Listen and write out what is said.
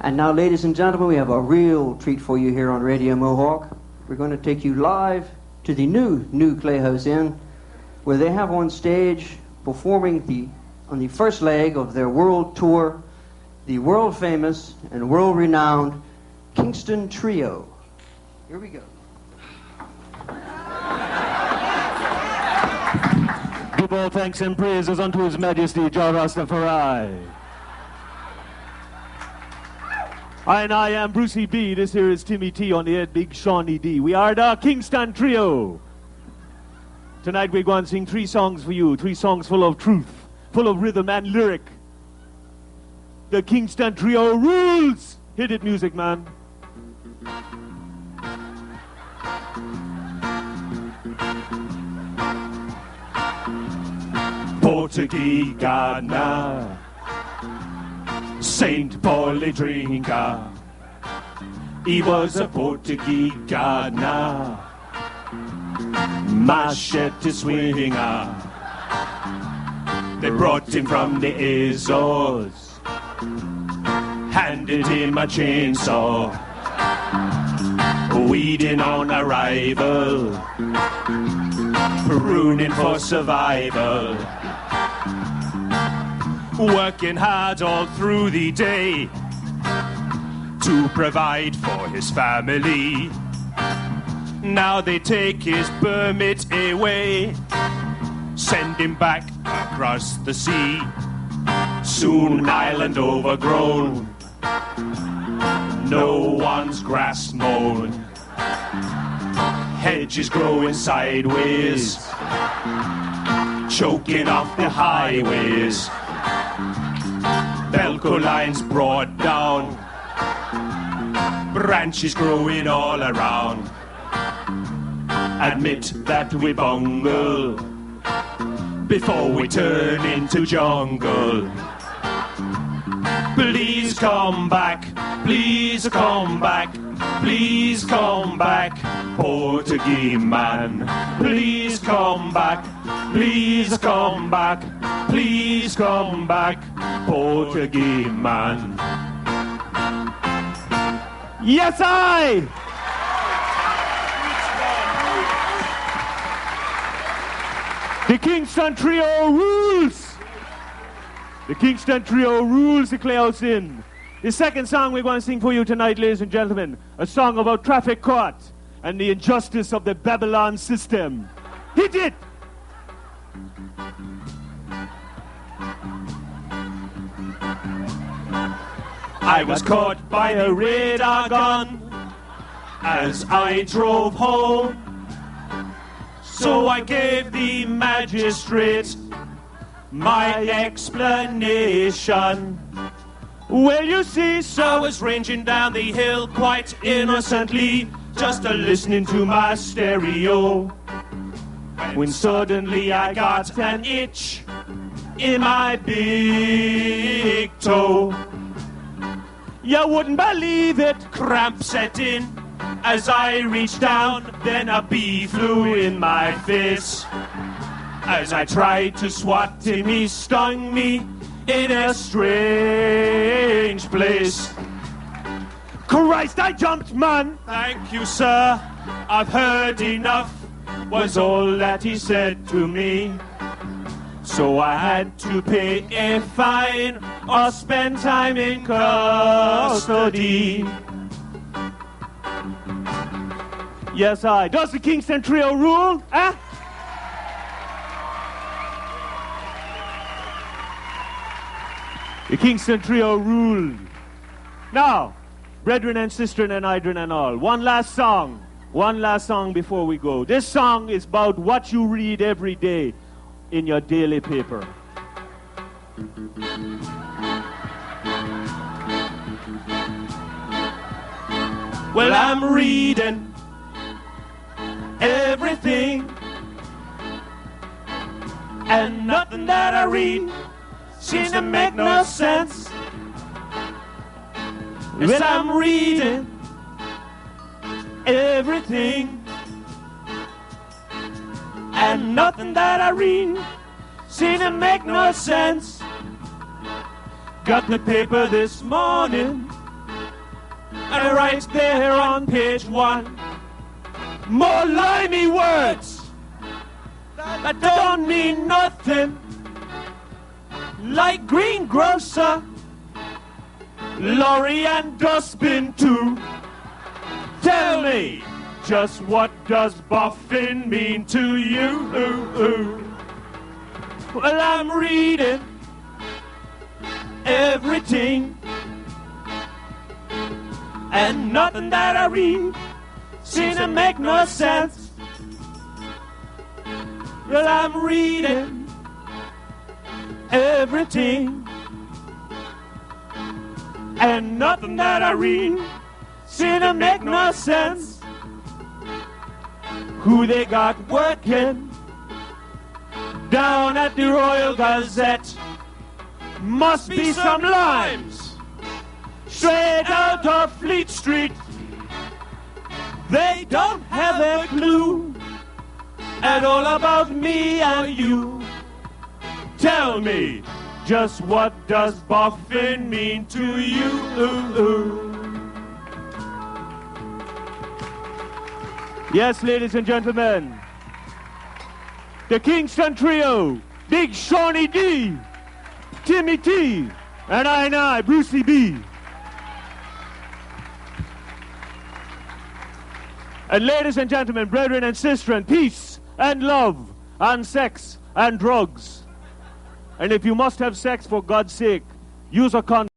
And now, ladies and gentlemen, we have a real treat for you here on Radio Mohawk. We're going to take you live to the new Clayhouse Inn, where they have on stage performing on the first leg of their world tour, the world famous and world renowned Kingston Trio. Here we go. Give all thanks and praises unto His Majesty Jah Rastafari. I am Brucey B. This here is Timmy T on the head, Big Shawnee D. We are the Kingston Trio. Tonight we're going to sing 3 songs for you, 3 songs full of truth, full of rhythm and lyric. The Kingston Trio rules! Hit it, music man. Portuguese Ghana, Saint Paul a drinker. He was a Portuguese Ghana, machete swinger. They brought him from the Azores, handed him a chainsaw, weeding on arrival, pruning for survival, working hard all through the day to provide for his family. Now they take his permit away, send him back across the sea. Soon an island overgrown, no one's grass mown, hedges growing sideways, choking off the highways, Belco lines brought down, branches growing all around. Admit that we bungle before we turn into jungle. Please come back, please come back, please come back, Portuguese man. Please come back, please come back, please come back, Portuguese man. Yes, I! The Kingston Trio rules! The Kingston Trio rules the Clayhouse Inn. The second song we're going to sing for you tonight, ladies and gentlemen, a song about traffic court and the injustice of the Babylon system. Hit it! I was caught by a radar gun as I drove home, so I gave the magistrate my explanation. Well, you see, so I was ranging down the hill quite innocently, just listening to my stereo, when suddenly I got an itch in my big toe. You wouldn't believe it, cramp set in as I reached down, then a bee flew in my face. As I tried to swat him, he stung me in a strange place. Christ, I jumped, man! Thank you, sir, I've heard enough, was all that he said to me. So I had to pay a fine or spend time in custody. Yes, I. Does the Kingston Trio rule? Huh? The Kingston Trio rule. Now, brethren and sisters and idren and all, one last song before we go. This song is about what you read every day in your daily paper. Well, I'm reading everything, and nothing that I read seems to make no sense. Well, I'm reading everything, and nothing that I read seems to make no sense. Got the paper this morning, And right there on page 1, more limey words that don't mean nothing, like greengrocer, lorry and dustbin too. Tell me, just what does boffin mean to you? Well, I'm reading everything, and nothing that I read seems to make no sense. Well, I'm reading everything, and nothing that I read seems to make no sense. Who they got working down at the Royal Gazette must be some limes straight out of Fleet Street. They don't have a clue at all about me and you. Tell me, just what does boffin mean to you? Yes, ladies and gentlemen, the Kingston Trio, Big Shawnee D, Timmy T, and I, Brucey B. And ladies and gentlemen, brethren and sistren, peace and love and sex and drugs. And if you must have sex, for God's sake, use a condom.